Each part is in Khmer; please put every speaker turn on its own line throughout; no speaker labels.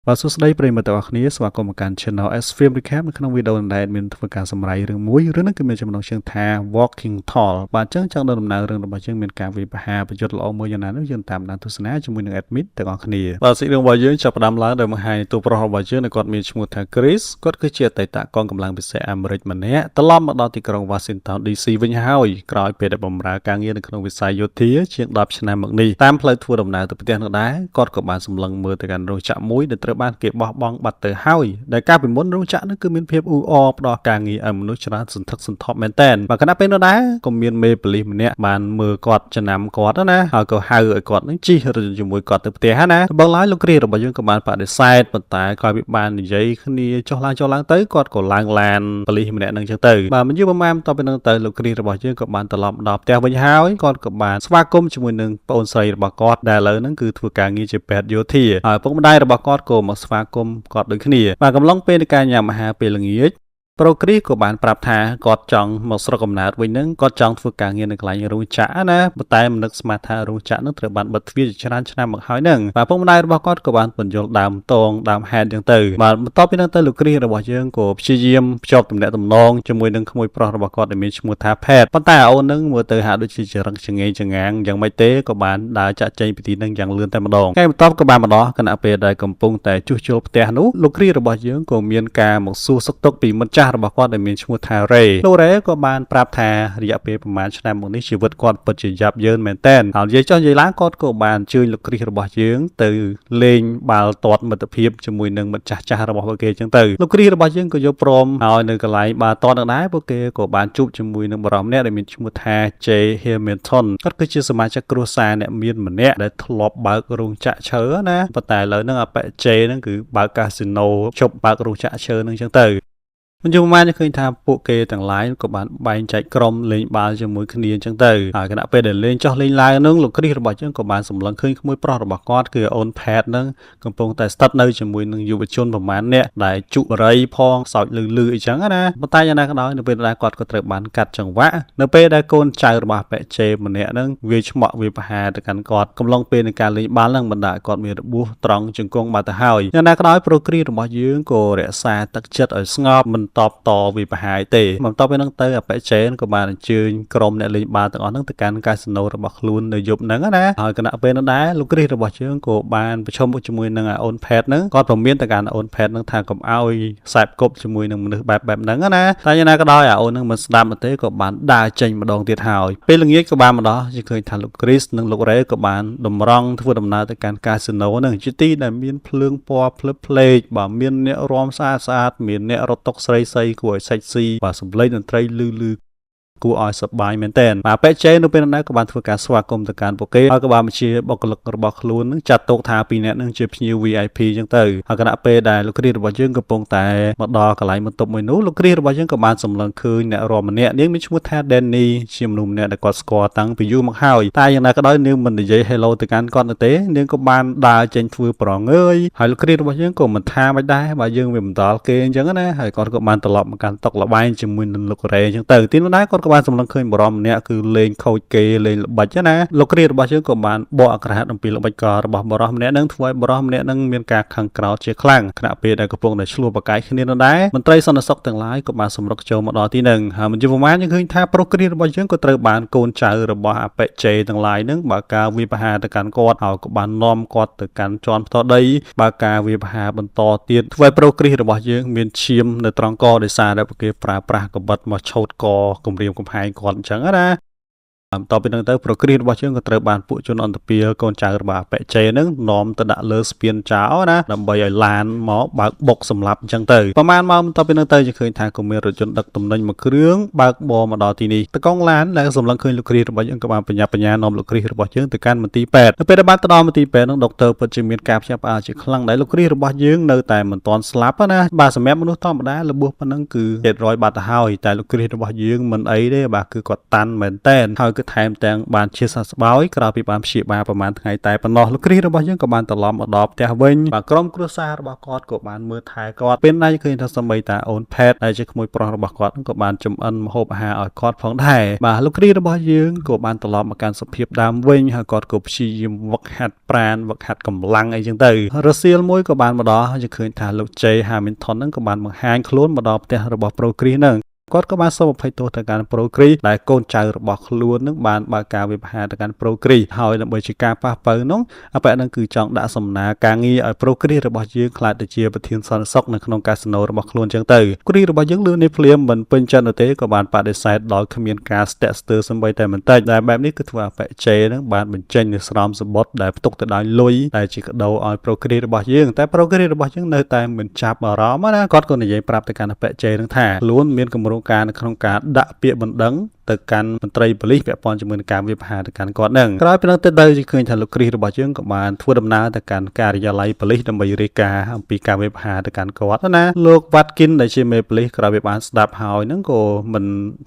បាទសួស្តីប្រិយមិត្តទាំងអស់គ្នាស្វាគមន៍មកកាន់ Channel S Film Recap នៅក្នុងវីដេអូនេះមានធ្វើការសម្រាយរឿងមួយរឿងនេះគឺមានចំណងជើងថា Walking Tall បាទអញ្ចឹងចង់ដល់ដំណើររឿងរបស់យើងមានការវិភាគប្រយុទ្ធល្អមួយយ៉ាងណានោះយើងតាមដានទស្សនាជាមួយនឹង Admit ទាំងអស់គ្នាបាទសាច់រឿងរបស់យើងចាប់ផ្ដើមឡើងដោយបង្ហាញតួប្រុសរបស់យើងគាត់មានឈ្មោះថា Chris គាត់គឺជាអតីតកងកម្លាំងពិសេសអាមេរិកម្នាក់ត្រឡប់មកដល់ទីក្រុង Washington DC វិញហើយក្រោយពេលដែលបម្រើការងារនៅក្នុងវិស័យយោធាជាង10ឆ្នាំមកនេះតាមផ្លូវធ្វើដំណើរទៅផ្ទះនោះដែរគាត់ក៏បានសម្លឹងមើលទៅកាន់រោងចក្រមួយដែលត្រូវបានគេបោះបង់បាត់ទៅហើយដែលកាលពីមុនរោងចក្រនោះគឺមានភាពអ៊ូអរផ្ដោះការងារឲ្យមនុស្សច្រើនសន្ធឹកសន្ធាប់មែនតើបើគណៈពេលនោះដែរក៏មានមេប៉ូលីសម្នាក់បានមើលគាត់ចំណាំគាត់ណាហើយក៏ហៅឲ្យគាត់នឹងជិះរថយន្តជាមួយគាត់ទៅផ្ទះណាបងឡើយលោកគ្រារបស់យើងក៏បានបដិសេធប៉ុន្តែគាត់វាបាននិយាយគ្នាចុះឡើងទៅគាត់ក៏ឡើងឡានប៉ូលីសម្នាក់នឹងចឹងទៅបាទមិនយូរប៉ុន្មានតទៅនឹងទៅលោកគ្រារបស់យើងក៏បានត្រឡប់ដល់ផ្ទះវិញហើយគាត់ក៏បានស្វាគមន៍ជាមួយនឹងប្អូនស្រីរបស់គាត់ដែលឥឡូវហ្នឹងគឺធ្វើការងារជាពេទ្យយោធាហើយពុកម្ដាយរបស់គាត់ក៏មកស្វាគមន៍គាត់ដូចគ្នាបាទកំឡុងពេលនៃការញ៉ាំអាហារពេលល្ងាចប្រូគ្រីក៏បានប្រាប់ថាគាត់ចង់មកស្រុកកំណើតវិញហ្នឹងគាត់ចង់ធ្វើការងារនៅកន្លែងរោងចក្រណាប៉ុន្តែមិននឹកស្មានថារោងចក្រហ្នឹងត្រូវបានបិទទ្វារជាច្រើនឆ្នាំមកហើយហ្នឹងបាទពុកម្ដាយរបស់គាត់ក៏បានបញ្យល់ដើមតងដើមហេតុចឹងទៅបាទបន្ទាប់ពីហ្នឹងទៅលោកគ្រីរបស់យើងក៏ព្យាយាមភ្ជាប់ទំនាក់ទំនងជាមួយនឹងក្មួយប្រុសរបស់គាត់ដែលមានឈ្មោះថាផេតប៉ុន្តែអូនហ្នឹងមើលទៅហាក់ដូចជាចរឹកចងេងចងាងយ៉ាងម៉េចទេក៏បានដើរចាក់ចែងពីទីហ្នឹងយ៉ាងលឿនតែម្ដងថ្ងៃបន្ទាប់ក៏បានម្ដងគណៈពេលដែលកំពុងតែជួសជុលផ្ទះនោះលោកគ្រីរបស់យើងក៏មានការមកសួរសុខទុក្ខពីមិត្តចាស់របស់គាត់ដែលមានឈ្មោះថារ៉េលោករ៉េក៏បានប្រាប់ថារយៈពេលប្រហែលឆ្នាំមកនេះជីវិតគាត់ពិតជាយ៉ាប់យ៉ឺនមែនតើហើយនិយាយចុះនិយាយឡើងគាត់ក៏បានអញ្ជើញលោកគ្រីរបស់យើងទៅលេងបាល់ទាត់មិត្តភាពជាមួយនឹងមិត្តចាស់របស់ពួកគេអញ្ចឹងទៅលោកគ្រីរបស់យើងក៏យកព្រមឲ្យនៅកន្លែងបាល់ទាត់នឹងដែរពួកគេក៏បានជួបជាមួយនឹងបរិមម្នាក់ដែលមានឈ្មោះថា Jay Hamilton គាត់គឺជាសមាជិកគ្រួសារអ្នកមានម្នាក់ដែលធ្លាប់បើករោងចក្រឈើណាប៉ុន្តែឥឡូវហ្នឹងអាប៉ែ Jay ហ្នឹងគឺបើកកាស៊ីណូជប់បើករោងចក្រឈើហ្នឹងអញ្ចឹងទៅមិនយូរប៉ុន្មានឃើញថាពួកគេទាំងឡាយក៏បានបែងចែកក្រុមលេងបាល់ជាមួយគ្នាអញ្ចឹងទៅហើយគណៈពេលដែលលេងចុះលេងឡើងនឹងលោកគ្រីរបស់យើងក៏បានសម្លឹងឃើញក្មួយប្រុសរបស់គាត់គឺអូនផេតនឹងកំពុងតែស្ថិតនៅជាមួយនឹងយុវជនប្រមាណអ្នកដែលជក់បរិយផងសើចលឺអីចឹងណាប៉ុន្តែយ៉ាងណាក៏ដោយនៅពេលដែលគាត់ក៏ត្រូវបានកាត់ចង្វាក់នៅពេលដែលកូនចៅរបស់ប៉ែជេម្នាក់នឹងវាឆ្មក់វាប្រហារទៅកាន់គាត់កំឡុងពេលនៃការលេងបាល់នឹងបណ្ដាឲ្យគាត់មានរបួសត្រង់ជង្គង់បាត់ទៅហើយយ៉ាងណាក៏ដោយប្រូគ្រីរបស់យើងក៏រក្សាទឹកចិត្តឲ្យស្ងប់មិនតបតវាប្រហាយទេបន្ទាប់ពីហ្នឹងទៅអបិជេនក៏បានអញ្ជើញក្រុមអ្នកលេងបាល់ទាំងអស់ហ្នឹងទៅកាន់កាស៊ីណូរបស់ខ្លួននៅយប់ហ្នឹងណាហើយគណៈពេលនោះដែរលោកគ្រីរបស់យើងក៏បានប្រជុំជាមួយនឹងអូនផេតហ្នឹងគាត់ព្រមានទៅកាន់អូនផេតហ្នឹងថាកុំឲ្យខ្សែបគប់ជាមួយនឹងមនុស្សបែបហ្នឹងណាតែយ៉ាងណាក៏ដោយអូនហ្នឹងមិនស្ដាប់ទេក៏បានដើរចេញម្ដងទៀតហើយពេលល្ងាចក៏បានម្ដងជាឃើញថាលោកគ្រីសនិងលោករ៉េក៏បានតម្រង់ធ្វើដំណើរទៅកាន់កាស៊ីណូហ្នឹងជាទីដែលមានភ្លើងពណ៌ភ្លឹបភ្លេចបាទមានអ្នករាំស្អាតមានអ្នករត់តុកស្រីគួរឲ្យសាច់ស៊ីបាទសំឡេងតន្ត្រីលឺគួរឲ្យសប្បាយមែនតើបាទប៉ែជេនៅពេលនោះក៏បានធ្វើការស្វាគមន៍ទៅកាន់ពួកគេហើយក៏បានបញ្ជាបុគ្គលិករបស់ខ្លួននឹងចាត់ទុកថាពីរនាក់នឹងជាភ្ញៀវ VIP អញ្ចឹងទៅហើយគណៈពេលដែលលោកគ្រីរបស់យើងកំពុងតែមកដល់កន្លែងបន្ទប់មួយនោះលោកគ្រីរបស់យើងក៏បានសម្លឹងឃើញអ្នករំម្នាក់នាងមានឈ្មោះថា Danny ជាមនុស្សម្នាក់ដែលគាត់ស្គាល់តាំងពីយូរមកហើយតែយ៉ាងណាក៏ដោយនាងមិននិយាយ hello ទៅកាន់គាត់នោះទេនាងក៏បានដើរចេញធ្វើប្រងើយហើយលោកគ្រីរបស់យើងក៏មិនថាមិនដែរបើយើងវាមិនដល់គេអញ្ចឹងណាហើយគាត់ក៏បានត្រឡប់មកកាន់តុកលបែងជាមួយនឹងលោករ៉េអញ្ចឹងទៅទីនោះដែរគាត់បានសម្លឹងឃើញបរមម្នាក់គឺលេងខូចគេលេងល្បិចណាលោកគ្រារបស់យើងក៏បានបកអក្សរអំពីល្បិចកលរបស់បរមម្នាក់នឹងធ្វើឲ្យបរមម្នាក់នឹងមានការខឹងក្រោធជាខ្លាំងខណៈពេលដែលកំពុងតែឆ្លោះប្រកែកគ្នានោះដែរមន្ត្រីសន្តិសុខទាំងឡាយក៏បានសម្រុកចូលមកដល់ទីនឹងហើយមិនយូរប៉ុន្មានយើងឃើញថាប្រុសគ្រារបស់យើងក៏ត្រូវបានកូនចៅរបស់អបិជេទាំងឡាយនឹងបើការវាប្រហារទៅកាន់គាត់ហើយក៏បាននាំគាត់ទៅកាន់ជាន់ផ្ទាល់ដីបើការវាប្រហារបន្តទៀតធ្វើឲ្យប្រុសគ្រារបស់យើងមានឈាមនៅត្រង់កដោយសារតែពួកគេប្រើប្រាស់កបិតមកឆោតកគំរាមកំហែងគាត់អញ្ចឹងណាបន្ទាប់ពីហ្នឹងទៅប្រគ្រីរបស់យើងក៏ត្រូវបានពួកជនអន្តពាលកូនចៅរបស់ប៉ែជេហ្នឹងនាំទៅដាក់លើស្ពានចោលណាដើម្បីឲ្យឡានមកបើកបុកសម្លាប់អញ្ចឹងទៅប្រហែលម៉ោងបន្ទាប់ពីហ្នឹងទៅយើងឃើញថាក៏មានរថយន្តដឹកទំនិញមួយគ្រឿងបើកបរមកដល់ទីនេះតកងឡានដែលសម្លឹងឃើញលោកគ្រីរបស់យើងក៏បានបញ្ញានាំលោកគ្រីរបស់យើងទៅកាន់មន្ទីរពេទ្យនៅពេលដែលបានទៅដល់មន្ទីរពេទ្យហ្នឹងដុកទ័រពិតជាមានការភ្ញាក់ផ្អើលជាខ្លាំងដែលលោកគ្រីរបស់យើងនៅតែមិនទាន់ស្លាប់ណាបាទសម្រាប់មនុស្សធម្មតារបួសប៉ុណ្ណឹងគឺ700បាត់ទៅហើយតែលោកគ្រីរបស់យើងមិនអីទេបាទគឺគាត់តាន់មែនតែនហើយ គឺថែមទាំងបានជាសះស្បើយក្រោយពីបានព្យាបាលប្រមាណថ្ងៃតែប៉ុណ្ណោះលោកគ្រីរបស់យើងក៏បានត្រឡប់មកដល់ផ្ទះវិញបាទក្រុមគ្រួសាររបស់គាត់ក៏បានមើលថែគាត់ពេលណាឃើញថាសម្បីតាអូនផេតដែលជាក្មួយប្រុសរបស់គាត់ក៏បានចំអិនម្ហូបអាហារឲ្យគាត់ផងដែរបាទលោកគ្រីរបស់យើងក៏បានត្រឡប់មកកាន់សភាពដើមវិញហើយគាត់ក៏ព្យាយាមវឹកហាត់ប្រាណវឹកហាត់កម្លាំងអីចឹងទៅរសៀលមួយក៏បានមកដល់ហើយឃើញថាលោក Jay Hamilton ហ្នឹងក៏បានបង្ហាញខ្លួនមកដល់ផ្ទះរបស់ Pro Chris ហ្នឹងគាត់ក៏បានសូមអភ័យទោសទៅកាន់ Pro Chris ដែលកូនចៅរបស់ខ្លួននឹងបានបើកការវិភាគទៅកាន់ Pro Chris ហើយដើម្បីជាការប៉ះប៉ូវនោះអបិហ្នឹងគឺចង់ដាក់សំណើការងារឲ្យ Pro Chris របស់យើងខ្លាចទៅជាប្រធានសន្តិសុខនៅក្នុងកាស៊ីណូរបស់ខ្លួនចឹងទៅ Chris របស់យើងលើនេះភ្លាមមិនពេញចិត្តនោះទេក៏បានបដិសេធដោយគ្មានការស្ទាក់ស្ទើរសម្បីតែបន្តិចដែលបែបនេះគឺធ្វើឲ្យ Jay នឹងបានបញ្ចេញនូវស្រោមសម្បត្តិដែលផ្ទុកទៅដោយលុយដែលជាកាដូឲ្យ Pro Chris របស់យើងតែ Pro Chris របស់យើងនៅតែមិនចាប់អារម្មណ៍ណាគាត់ក៏និយាយប្រាប់ទៅកាន់ Jay នឹងថាខ្លួនមានគម្រោងការនៅក្នុងការដាក់ពាក្យបណ្ដឹងទៅកាន់មន្ត្រីប៉ូលីសពាក់ព័ន្ធជាមួយនឹងការវិភាគទៅកាន់គាត់នឹងក្រោយពីនោះទៅឃើញថាលោកគ្រីរបស់យើងក៏បានធ្វើដំណើរទៅកាន់ការិយាល័យប៉ូលីសដើម្បីរាយការណ៍អំពីការវិភាគទៅកាន់គាត់ណាលោកវ៉ាត់គីនដែលជាមេប៉ូលីសក្រោយពីបានស្ដាប់ហើយហ្នឹងក៏មិ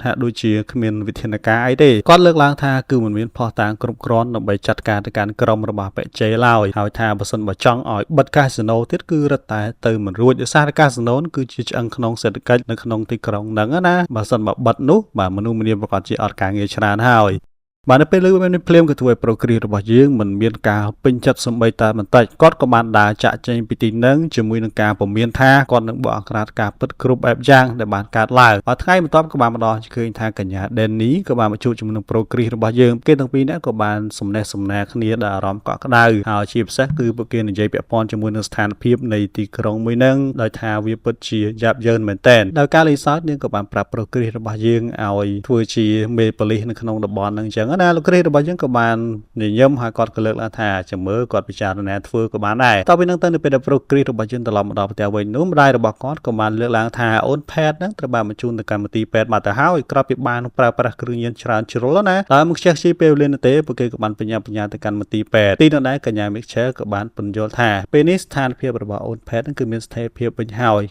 នថាដូចជាគ្មានវិធានការអីទេគាត់លើកឡើងថាគឺមិនមានភស្តុតាងគ្រប់គ្រាន់ដើម្បីចាត់ការទៅកាន់ក្រុមរបស់ប៉េជេឡើយហើយថាបើសិនបើចង់ឲ្យបិទកាស៊ីណូទៀតគឺរត់តែទៅមិនរួចដោយសារកាស៊ីណូគឺជាឆ្អឹងក្នុងសេដ្ឋកិច្ចនៅក្នុងទីក្រុងហ្នឹងណាបើសិនបើបិទនោះបាទមនុស្សម្នាប្រកាសជាអត់ការងារច្រើនហើយបាទនៅពេលលើនេះភ្លាមក៏ធ្វើឲ្យ Pro Chris របស់យើងមិនមានការពេញចិត្តសម្បីតែបន្តិចគាត់ក៏បានដើរចាក់ចេញពីទីហ្នឹងជាមួយនឹងការពមៀនថាគាត់នឹងបកអក្រាតការពិតគ្រប់បែបយ៉ាងដែលបានកើតឡើងហើយថ្ងៃបន្ទាប់ក៏បានមកដល់ឃើញថាកញ្ញា Danny ក៏បានមកជួបជាមួយនឹង Pro Chris របស់យើងគេទាំងពីរនាក់ក៏បានសំណេះសំណាលគ្នាដល់អារម្មណ៍កក់ក្ដៅហើយជាពិសេសគឺពួកគេនិយាយពាក់ព័ន្ធជាមួយនឹងស្ថានភាពនៃទីក្រុងមួយហ្នឹងដោយថាវាពិតជាយ៉ាប់យ៉ឺនមែនទែនដោយការលេងសើចនាងក៏បានប្រាប់ Pro Chris របស់យើងឲ្យធ្វើជាមេប៉ូលីសនៅក្នុងតំបន់ហ្នឹងអញ្ចឹងណាលោកគ្រីរបស់យើងក៏បានញញឹមហើយគាត់ក៏លើកឡើងថាចាំមើលគាត់ពិចារណាធ្វើក៏បានដែរតទៅពីនឹងទៅនៅពេលដែល Pro Chris របស់យើងត្រឡប់មកដល់ផ្ទះវិញនោះម្ដាយរបស់គាត់ក៏បានលើកឡើងថាអូនផេតហ្នឹងត្រូវបានបញ្ជូនទៅកម្មវិធីពេទ្យមកទៅហើយក្រោយពីបានប្រើប្រាស់គ្រឿងញៀនច្រើនជ្រុលណាហើយមកខ្ជិះខ្ជាយពេលវេលានោះទេពួកគេក៏បានបញ្ញាទៅកម្មវិធីពេទ្យទីនោះដែរកញ្ញា Mitchell ក៏បានពន្យល់ថាពេលនេះស្ថានភាពរបស់អូនផេតហ្នឹងគឺមានស្ថិរភាពវិញហើ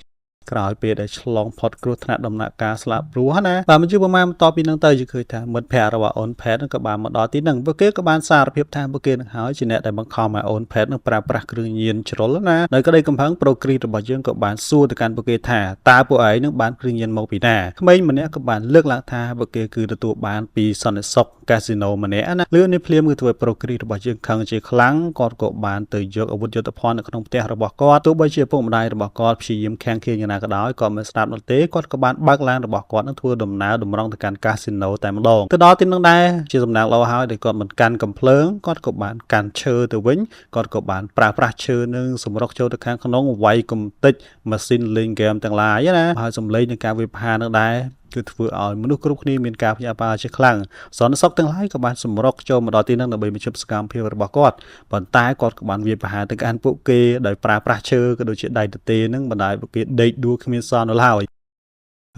យក្រោយពេលដែលឆ្លងផុតគ្រោះថ្នាក់ដំណាក់កាលស្លាប់រស់ណាបាទមកជួបប្រមាណបន្តពីនឹងទៅគឺឃើញថាមិត្តភ័ក្តិរបស់អូនផេតក៏បានមកដល់ទីហ្នឹងពួកគេក៏បានសារភាពថាពួកគេនឹងហើយជាអ្នកដែលបង្ខំឲ្យអូនផេតនឹងប្រើប្រាស់គ្រឿងញៀនជ្រុលណានៅក្តីកំផឹង Pro Chris របស់យើងក៏បានសួរទៅកាន់ពួកគេថាតើពួកឯងនឹងបានគ្រឿងញៀនមកពីណាក្មេងម្នាក់ក៏បានលើកឡើងថាពួកគេគឺទទួលបានពីសន្តិសុខកាស៊ីណូម្នាក់ណាលឿននេះភ្លាមគឺធ្វើឲ្យ Pro Chris របស់យើងខឹងជាខ្លាំងគាត់ក៏បានទៅយកអាវុធយុទ្ធភ័ណ្ឌនៅក្នុងផ្ទះរបស់គាត់ទោះបីជាឪពុកម្ដាយរបស់គាត់ព្យាយាមខាំងឃានយ៉ាងណាក៏ដោយក៏មិនស្ដាប់នោះទេគាត់ក៏បានបើកឡានរបស់គាត់នឹងធ្វើដំណើរតម្រង់ទៅកាន់កាស៊ីណូតែម្ដងទៅដល់ទីនោះដែរជាសំណាងល្អហើយដែលគាត់មិនកាន់កំភ្លើងគាត់ក៏បានកាន់ឈើទៅវិញគាត់ក៏បានប្រើប្រាស់ឈើនឹងសម្រុកចូលទៅខាងក្នុងវាយកំទេចម៉ាស៊ីនលេងហ្គេមទាំងឡាយណាហើយសំឡេងនៃការវិភាគនឹងដែរគឺធ្វើឲ្យមនុស្សគ្រប់គ្នាមានការភ្ញាក់ផ្អើលជាខ្លាំងសន្តិសុខទាំងឡាយក៏បានសម្រុកចូលមកដល់ទីនោះដើម្បីបញ្ឈប់សកម្មភាពរបស់គាត់ប៉ុន្តែគាត់ក៏បានវាយប្រហារទៅកាន់ពួកគេដោយប្រើប្រាស់ឈើក៏ដូចជាដៃទទេនឹងបណ្ដាលពួកគេដេកដួលគ្មានសល់នៅឡើយ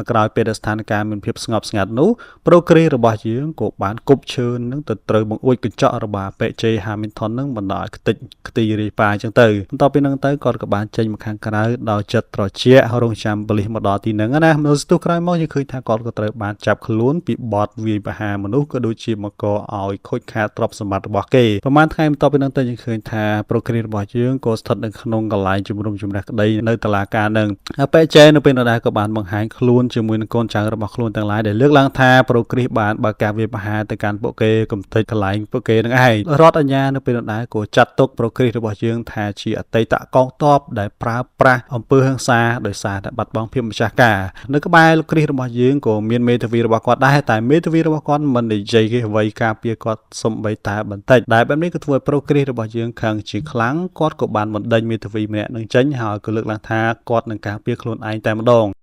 ក្រោយពេលដែលស្ថានភាពមានភាពស្ងប់ស្ងាត់នោះ Pro Chris របស់យើងក៏បានគប់ឈើនឹងទៅត្រូវបង្អួចកញ្ចក់របស់ PJ Hamilton នឹងបណ្ដាលឲ្យខ្ទេចខ្ទីរាយប៉ាយចឹងទៅបន្ទាប់ពីហ្នឹងទៅគាត់ក៏បានចេញមកខាងក្រៅដោយចិត្តត្រជាក់រងចាំប៉ូលីសមកដល់ទីហ្នឹងណានៅស្ទុះក្រោយមកយើងឃើញថាគាត់ក៏ត្រូវបានចាប់ខ្លួនពីបទវាយប្រហារមនុស្សក៏ដូចជាមកកឲ្យខូចខាតទ្រព្យសម្បត្តិរបស់គេប្រហែលថ្ងៃបន្ទាប់ពីហ្នឹងទៅយើងឃើញថា Pro Chris របស់យើងក៏ស្ថិតនៅក្នុងកន្លែងជំនុំជម្រះក្តីនៅតុលាការហ្នឹងហើយ PJ នៅពេលនោះដែរក៏បានបង្ហាញខ្លួនជាមួយនឹងកូនចៅរបស់ខ្លួនទាំងឡាយដែលលើកឡើងថា Pro Chris បានបើកការវាយប្រហារទៅកាន់ពួកគេកំទេចកន្លែងពួកគេនឹងឯងរដ្ឋអាជ្ញានៅពេលនោះដែរក៏ចាត់ទុក Pro Chris របស់យើងថាជាអតីតកងទ័ពដែលប្រើប្រាស់អំពើហិង្សាដោយសារតែបាត់បង់ភាពម្ចាស់ការនៅក្បែរលោកគ្រីសរបស់យើងក៏មានមេធាវីរបស់គាត់ដែរតែមេធាវីរបស់គាត់មិននិយាយគេអ្វីការពារគាត់សំបីតែបន្តិចដែលបែបនេះក៏ធ្វើឲ្យ Pro Chris របស់យើងខឹងជាខ្លាំងគាត់ក៏បានបណ្ដេញមេធាវីម្នាក់នឹងចេញហើយក៏លើកឡើងថាគាត់នឹងការពារខ្លួនឯងតែម្ដង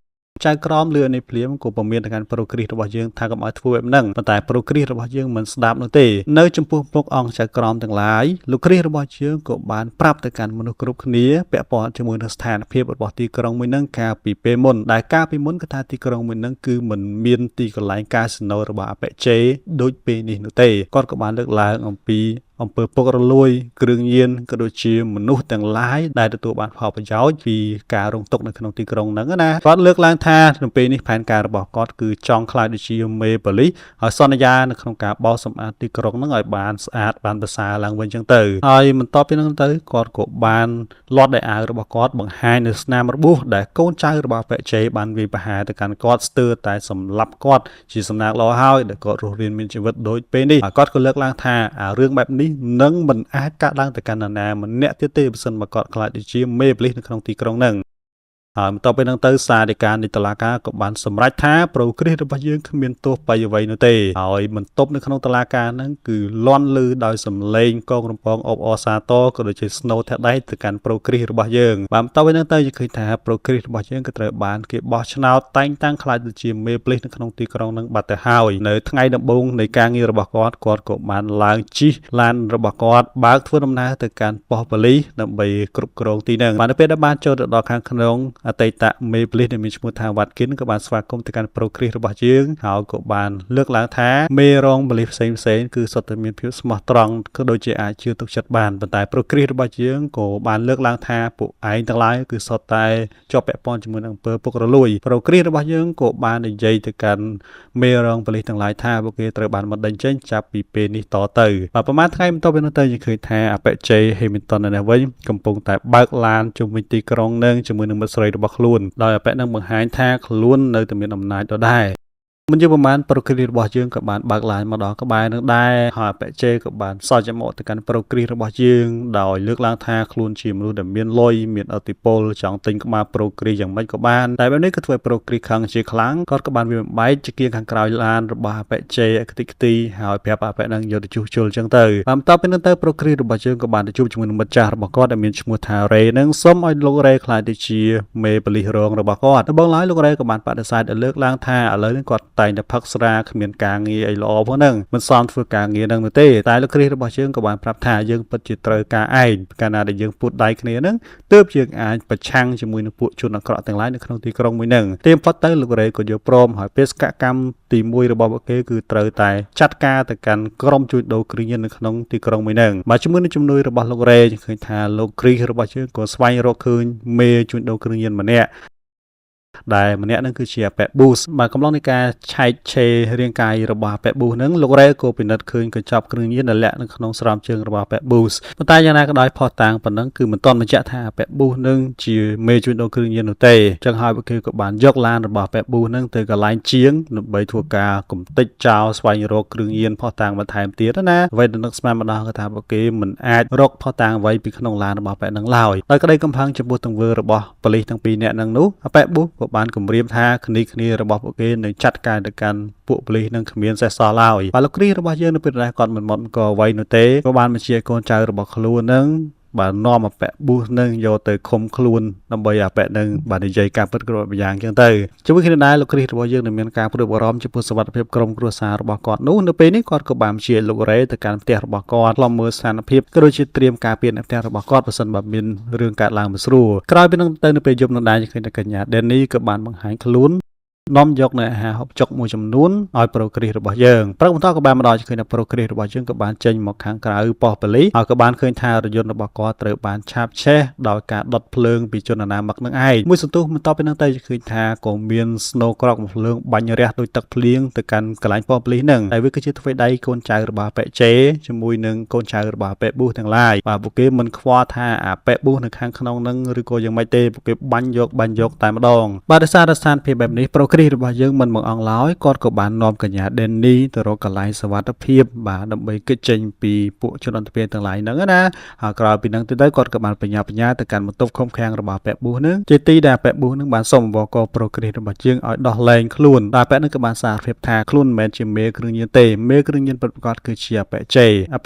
ចៅក្រមលឿននេះភ្លាមក៏ពមៀនទៅកាន់ Pro Chris របស់យើងថាកុំឲ្យធ្វើបែបហ្នឹងប៉ុន្តែ Pro Chris របស់យើងមិនស្ដាប់នោះទេនៅចំពោះមុខអង្គចៅក្រមទាំងឡាយលោកគ្រីសរបស់យើងក៏បានប្រាប់ទៅកាន់មនុស្សគ្រប់គ្នាពាក់ព័ន្ធជាមួយនឹងស្ថានភាពរបស់ទីក្រុងមួយហ្នឹងកាលពីពេលមុនដែលកាលពីមុនគឺថាទីក្រុងមួយហ្នឹងគឺមិនមានទីកន្លែងកាស៊ីណូរបស់អបេជេដូចពេលនេះនោះទេគាត់ក៏បានលើកឡើងអំពី អំពើពុករលួយគ្រឿងញៀនក៏ដូចជាមនុស្សទាំងឡាយដែលទទួលបានផលប្រយោជន៍ពីការរងទុក្ខនៅក្នុងទីក្រុងហ្នឹងណាគាត់លើកឡើងថានៅពេលនេះផែនការរបស់គាត់គឺចង់ខ្លាចដូចជាមេប៉ូលីសហើយសន្យានៅក្នុងការបោសសម្អាតទីក្រុងហ្នឹងឲ្យបានស្អាតបានប្រសើរឡើងវិញចឹងទៅហើយបន្ទាប់ពីហ្នឹងទៅគាត់ក៏បានលាត់ដៃអាវរបស់គាត់បង្ហាញនៅស្នាមរបួសដែលកូនចៅរបស់បេជ័យបានវាយប្រហារទៅកាន់គាត់ស្ទើរតែសម្លាប់គាត់ជាសំណាងល្អហើយដែលគាត់រស់រានមានជីវិតដូចពេលនេះហើយគាត់ក៏លើកឡើងថារឿងបែបនេះនឹងមិនអាចកើតឡើងទៅកាន់នរណាម្នាក់ទៀតទេបើសិនបើគាត់ខ្លាចដូចជាមេប៉ូលីសនៅក្នុងទីក្រុងហ្នឹងហើយបន្ទាប់ពីហ្នឹងទៅសារដីកានៃតុលាការក៏បានសម្រេចថាប្រូគ្រីសរបស់យើងគ្មានទោសបាយអ្វីនោះទេហើយបន្ទប់នៅក្នុងតុលាការហ្នឹងគឺលាន់ឮដោយសំឡេងកងរំពងអបអរសាទរក៏ដូចជាស្នូថាដៃទៅកាន់ប្រូគ្រីសរបស់យើងបាទបន្ទាប់ពីហ្នឹងទៅយើងឃើញថាប្រូគ្រីសរបស់យើងក៏ត្រូវបានគេបោះឆ្នោតតែងតាំងខ្លាចទៅជាមេប៉ូលីសនៅក្នុងទីក្រុងហ្នឹងបាត់ទៅហើយនៅថ្ងៃដំបូងនៃការងាររបស់គាត់ក៏បានឡើងជិះឡានរបស់គាត់បើកធ្វើដំណើរទៅកាន់ប៉ុស្តិ៍ប៉ូលីសដើម្បីគ្រប់គ្រងទីហ្នឹងបាទនៅពេលដែលបានចូលទៅដល់ខាងក្នុងអតីតមេប៉ូលីសដែលមានឈ្មោះថាវ៉ាត់គិនក៏បានស្វាគមន៍ទៅកាន់ប្រូគ្រីសរបស់យើងហើយក៏បានលើកឡើងថាមេរងប៉ូលីសផ្សេងគឺសុទ្ធតែមានភាពស្មោះត្រង់ក៏ដូចជាអាចជឿទុកចិត្តបានប៉ុន្តែប្រូគ្រីសរបស់យើងក៏បានលើកឡើងថាពួកឯងទាំងឡាយគឺសុទ្ធតែជាប់ពាក់ព័ន្ធជាមួយនឹងអំពើពុករលួយប្រូគ្រីសរបស់យើងក៏បាននិយាយទៅកាន់មេរងប៉ូលីសទាំងឡាយថាពួកគេត្រូវបានបណ្តេញចេញចាប់ពីពេលនេះតទៅបាទប្រហែលថ្ងៃបន្ទាប់ពីនោះទៅយើងឃើញថាអបិជ័យ Hamilton នៅវិញកំពុងតែបើកឡានជុំវិញទីក្រុងនឹងជាមួយនឹងមិត្តស្រីរបស់ខ្លួនដោយអបិនឹងបង្ហាញថាខ្លួននៅតែមានអំណាចដដែលមិនយូរប្រហែលប្រូគ្រីសរបស់យើងក៏បានបើកឡានមកដល់ក្បែរនឹងដែរហើយអបិជ័យក៏បានសល់ចំអកទៅកាន់ប្រូគ្រីសរបស់យើងដោយលើកឡើងថាខ្លួនជាមនុស្សដែលមានលុយមានឥទ្ធិពលចង់ទិញក្បាលប្រូគ្រីសយ៉ាងម៉េចក៏បានតែបែបនេះក៏ធ្វើឲ្យប្រូគ្រីសខឹងជាខ្លាំងគាត់ក៏បានវាបំបែកជាគៀងខាងក្រោយឡានរបស់អបិជ័យខ្ទេចខ្ទីហើយប្រាប់អបិនឹងយកទៅជួសជុលចឹងទៅបន្ទាប់ពីនោះទៅប្រូគ្រីសរបស់យើងក៏បានទៅជួបជាមួយនឹងមិត្តចាស់របស់គាត់ដែលមានឈ្មោះថារ៉េនឹងសុំឲ្យលោករ៉េខ្លាចទៅជាមេប៉ូលីសរងរបស់គាត់ដំបូងឡើយលោករ៉េក៏បានបដិសេធឲ្យលើកឡើងថាឥឡូវនេះគាត់តែងតែផឹកស្រាគ្មានការងារអីល្អផងហ្នឹងមិនសមធ្វើការងារហ្នឹងទេតែលោកគ្រីសរបស់យើងក៏បានប្រាប់ថាយើងពិតជាត្រូវការឯងកាលណាដែលយើងពួតដៃគ្នាហ្នឹងទើបយើងអាចប្រឆាំងជាមួយនឹងពួកជនអាក្រក់ទាំងឡាយនៅក្នុងទីក្រុងមួយហ្នឹងទៀមផុតទៅលោករ៉េក៏យកព្រមហើយបេសកកម្មទី1របស់ពួកគេគឺត្រូវតែចាត់ការទៅកាន់ក្រុមជួញដូរគ្រឿងញៀននៅក្នុងទីក្រុងមួយហ្នឹងបាទជាមួយនឹងជំនួយរបស់លោករ៉េឃើញថាលោកគ្រីសរបស់យើងក៏ស្វែងរកឃើញមេជួញដូរគ្រឿងញៀនម្នាក់ដែលម្នាក់ហ្នឹងគឺជាអបេប៊ូសបាទកំឡុងនៃការឆែកឆេររាងកាយរបស់អបេប៊ូសហ្នឹងលោករ៉េក៏ពិនិត្យឃើញកញ្ចប់គ្រឿងញៀនដែលលាក់នៅក្នុងស្រោមជើងរបស់អបេប៊ូសប៉ុន្តែយ៉ាងណាក៏ដោយផុសតាងប៉ុណ្ណឹងគឺមិនទាន់បញ្ជាក់ថាអបេប៊ូសនឹងជាមេជួញដូរគ្រឿងញៀននោះទេអញ្ចឹងហើយពួកគេក៏បានយកឡានរបស់អបេប៊ូសហ្នឹងទៅកន្លែងជាងដើម្បីធ្វើការកំទេចចោលស្វែងរកគ្រឿងញៀនផុសតាងបន្ថែមទៀតណាអ្វីដែលនឹកស្មានម្ដងគឺថាពួកគេមិនអាចរកផុសតាងអ្វីពីក្នុងឡានរបស់អបេហ្នឹងឡើយដោយក្តីកំផឹងចំពោះទង្វើរបស់ប៉ូលីសទាំងពីរនាក់ហ្នឹងនោះអបេប៊ូសក៏បានគម្រាមថាគ្នារបស់ពួកគេនឹងចាត់ការទៅកាន់ពួកប៉ូលីសនឹងគ្មានសេះសល់ឡើយបាទលោកគ្រីសរបស់យើងនៅពេលដែលគាត់មិនមកក៏អ្វីនោះទេក៏បានបញ្ជាកូនចៅរបស់ខ្លួននឹងបាទនាំអបិប៊ូសនឹងយកទៅឃុំខ្លួនដើម្បីអបិនឹងបាទនិយាយការពិតគ្រប់យ៉ាងចឹងទៅជាមួយគ្នាដែរលោកគ្រីសរបស់យើងនឹងមានការព្រួយបារម្ភចំពោះសុវត្ថិភាពក្រុមគ្រួសាររបស់គាត់នោះនៅពេលនេះគាត់ក៏បានជាលោករ៉េទៅកាន់ផ្ទះរបស់គាត់ខ្លំមើលស្ថានភាពក៏ដូចជាត្រៀមការពារនៅផ្ទះរបស់គាត់បើសិនបើមានរឿងកើតឡើងមិនស្រួលក្រោយពីនឹងទៅនៅពេលយប់នឹងដែរឃើញតែកញ្ញាដេននេះក៏បានបង្ហាញខ្លួននាំយកនៅអាហារហូបចុកមួយចំនួនឲ្យប្រូគ្រីសរបស់យើងព្រឹកបន្តក៏បានមកដល់ឃើញថាប្រូគ្រីសរបស់យើងក៏បានចេញមកខាងក្រៅប៉ុស្តិ៍ប៉ូលីសហើយក៏បានឃើញថារថយន្តរបស់គាត់ត្រូវបានឆាបឆេះដោយការដុតភ្លើងពីជនអនាមិកនឹងឯងមួយសន្ទុះបន្ទាប់ពីនោះទៅឃើញថាក៏មានស្នូក្រកមកភ្លើងបាញ់រះដោយទឹកភ្លៀងទៅកាន់កន្លែងប៉ុស្តិ៍ប៉ូលីសនឹងហើយវាគឺជាធ្វើដៃកូនចៅរបស់អបិជេជាមួយនឹងកូនចៅរបស់អបិប៊ូសទាំងឡាយបាទពួកគេមិនខ្វល់ថាអបិប៊ូសនៅខាងក្នុងនឹងឬក៏យ៉ាងម៉េចទេពួកគេបាញ់យកតែម្ដងបាទដោយសារស្ថានភាពបែបនេះប្រូគ្រីសរបស់យើងមិនមកអង្ឡើយគាត់ក៏បាននាំកញ្ញាដេននីទៅរកកន្លែងសុវត្ថិភាពបាទដើម្បីគេចចេញពីពួកជនអន្តរជាតិទាំងឡាយហ្នឹងណាហើយក្រោយពីហ្នឹងទៅគាត់ក៏បានបញ្ញាទៅកាន់បន្ទប់ឃុំឃាំងរបស់ប៉ែប៊ូសហ្នឹងជាទីដែលប៉ែប៊ូសហ្នឹងបានសុំអង្វរករប្រូគ្រីសរបស់យើងឲ្យដោះលែងខ្លួនតែប៉ែហ្នឹងក៏បានសារភាពថាខ្លួនមិនមែនជាមេគ្រឿងញៀនទេមេគ្រឿងញៀនពិតប្រាកដគឺជាអប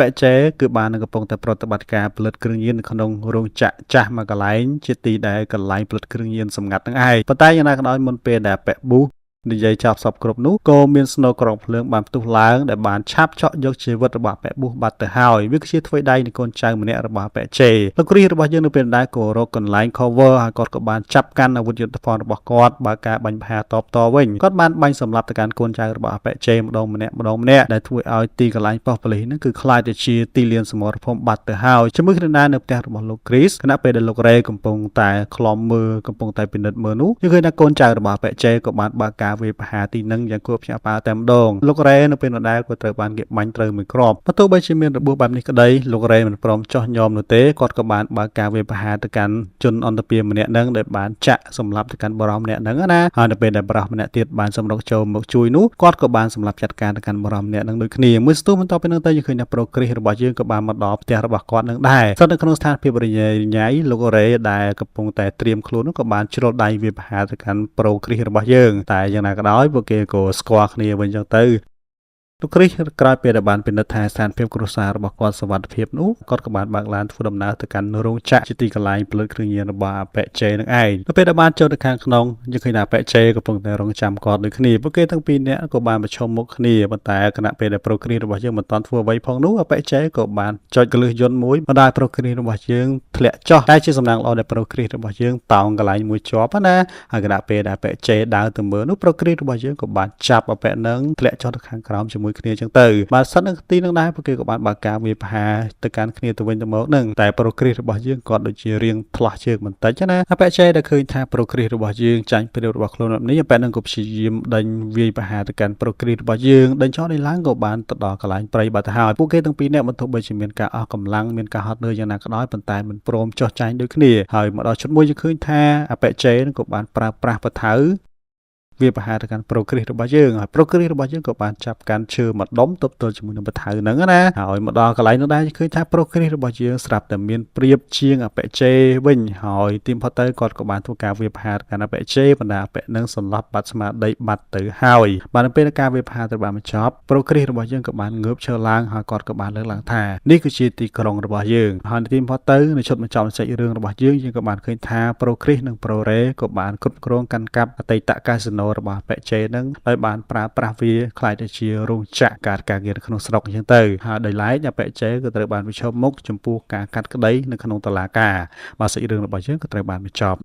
ិជេគឺបាននឹងកំពុងតែប្រតិបត្តិការផលិតគ្រឿងញៀននៅក្នុងរោងចក្រចាស់មួយកន្លែងជាទីដែលកន្លែងផលិតគ្រឿងញៀនសម្ងាត់ហ្នឹងឯងប៉ុន្តែយ៉ាងណាក៏ដោយមុនពេលដែលប៉ែប៊ូស និយាយចាប់សពគ្រប់នោះក៏មានស្នូក្រងភ្លើងបានផ្ទុះឡើងដែលបានឆាប់ឆក់យកជីវិតរបស់ប៉ែបុះបាត់ទៅហើយវាគឺជាធ្វើដៃនៃកូនចៅម្នាក់របស់ប៉ែជេលោកគ្រីរបស់យើងនៅពេលដែរក៏រកកន្លែង cover ហើយគាត់ក៏បានចាប់កាន់អាវុធយុទ្ធភ័ណ្ឌរបស់គាត់បើការបាញ់ផាតបតវិញគាត់បានបាញ់សម្លាប់ទៅកាន់កូនចៅរបស់ប៉ែជេម្ដងម្នាក់ដែលធ្វើឲ្យទីកន្លែងប៉ោះប៉ូលីសហ្នឹងគឺខ្លាចទៅជាទីលានសមរភូមិបាត់ទៅហើយជាមួយគ្នាដែរនៅផ្ទះរបស់លោកគ្រីសខណៈពេលដែលលោករ៉េកំពុងតែខ្លំមើលកំពុងតែពិនិត្យមើលនោះយើងឃើញថាកូនចៅរបស់ប៉ែជេក៏បានបើកការវាយប្រហារទីនឹងយ៉ាងគួរភ្ញាក់ផ្អើលតែម្ដងលោករ៉េនៅពេលនោះដែរក៏ត្រូវបានគេបាញ់ត្រូវមួយគ្រាប់បើទោះបីជាមានរបួសបែបនេះក្តីលោករ៉េមិនព្រមចោះញោមនោះទេគាត់ក៏បានបើកការវាយប្រហារទៅកាន់ជនអន្តពាម្នាក់ហ្នឹងដែលបានចាក់សម្លាប់ទៅកាន់បរិមម្នាក់ហ្នឹងណាហើយនៅពេលដែលបរិមម្នាក់ទៀតបានសម្រុកចូលមកជួយនោះគាត់ក៏បានសម្លាប់ចាត់ការទៅកាន់បរិមម្នាក់ហ្នឹងដូចគ្នាមួយស្ទុះបន្ទាប់ពីនោះទៅយើងឃើញថាប្រូគ្រីសរបស់យើងក៏បានមកដល់ផ្ទះរបស់គាត់នឹងដែរស្ថិតនៅក្នុងស្ថានភាពរញ៉េរញ៉ៃលោករ៉េដែលកំពុងតែត្រៀមខ្លួននោះក៏បានជ្រុលដៃវាយប្រហារទៅកាន់ប្រូគ្រីសរបស់យើងតែយ៉ាងណាក៏ដោយពួកគេក៏ស្គាល់គ្នាវិញចឹងទៅលោកគ្រីសក្រោយពេលដែលបានពិនិត្យថាស្ថានភាពគ្រួសាររបស់គាត់សុវត្ថិភាពនោះគាត់ក៏បានបើកឡានធ្វើដំណើរទៅកាន់រោងចក្រជាទីកន្លែងផលិតគ្រឿងញៀនរបស់ប៉ែជេនឹងឯងនៅពេលដែលបានចូលទៅខាងក្នុងយើងឃើញថាប៉ែជេកំពុងតែរងចាំគាត់ដូចគ្នាពួកគេទាំងពីរនាក់ក៏បានប្រឈមមុខគ្នាប៉ុន្តែគណៈពេលដែលប្រូគ្រីសរបស់យើងមិនទាន់ធ្វើអ្វីផងនោះប៉ែជេក៏បានចុចកលឹះយន្តមួយបណ្ដាលប្រូគ្រីសរបស់យើងធ្លាក់ចុះតែជាសំណាងល្អដែលប្រូគ្រីសរបស់យើងតោងកន្លែងមួយជាប់ណាហើយគណៈពេលដែលប៉ែជេដើរទៅមើលនោះប្រូគ្រីសរបស់យើងក៏បានចាប់ប៉ែនឹងធ្លាក់ចុះទៅខាងក្រោមជាមួយគ្នាចឹងទៅបាទសិននៅទីនឹងដែរពួកគេក៏បានបើកការវាយប្រហារទៅកាន់គ្នាទៅវិញទៅមកនឹងតែប្រូគ្រីសរបស់យើងក៏ដូចជារៀងថ្លាស់ជើងបន្តិចណាប៉ែជេដែលឃើញថាប្រូគ្រីសរបស់យើងចាញ់ព្រាវរបស់ខ្លួនបែបនេះប៉ែនឹងក៏ព្យាយាមដេញវាយប្រហារទៅកាន់ប្រូគ្រីសរបស់យើងដេញចោលដេញឡើងក៏បានទៅដល់កន្លែងព្រៃបាត់ទៅហើយពួកគេទាំងពីរនាក់បន្ទាប់បីជាមានការអស់កម្លាំងមានការហត់នឿយយ៉ាងណាក៏ដោយប៉ុន្តែមិនព្រមចោះចាញ់ដូចគ្នាហើយមកដល់ឈុតមួយយើងឃើញថាប៉ែជេនឹងក៏បានប្រើប្រាស់បថៅវាប្រហារទៅកាន់ប្រូគ្រីសរបស់យើងហើយប្រូគ្រីសរបស់យើងក៏បានចាប់កាន់ឈើមួយដុំទប់ទល់ជាមួយនឹងបថៅហ្នឹងណាហើយមកដល់កន្លែងនោះដែរឃើញថាប្រូគ្រីសរបស់យើងស្រាប់តែមានព្រៀបជាងប៉ែជេវិញហើយទីមផុតទៅគាត់ក៏បានធ្វើការវាប្រហារកាន់ប៉ែជេបណ្ដាប៉ែនឹងសន្លប់បាត់ស្មារតីបាត់ទៅហើយបាននៅពេលការវាប្រហារត្រូវបានបញ្ចប់ប្រូគ្រីសរបស់យើងក៏បានងើបឈរឡើងហើយគាត់ក៏បានលើកឡើងថានេះគឺជាទីក្រុងរបស់យើងហើយទីមផុតទៅនៅឈុតបញ្ចប់សាច់រឿងរបស់យើងក៏បានឃើញថាប្រូគ្រីសនិងប្រូរ៉េក៏បានគ្រប់គ្រងកាន់កាប់អតីតកាស៊ីណូរបស់ប៉ែជេនឹងដោយបានប្រើប្រាស់វាខ្លាយទៅជារោងចក្រការងារនៅក្នុងស្រុកអញ្ចឹងទៅហើយដោយឡែកប៉ែជេក៏ត្រូវបានប្រឈមមុខចំពោះការកាត់ក្តីនៅក្នុងតុលាការបាទសាច់រឿងរបស់យើងក៏ត្រូវបានបញ្ចប់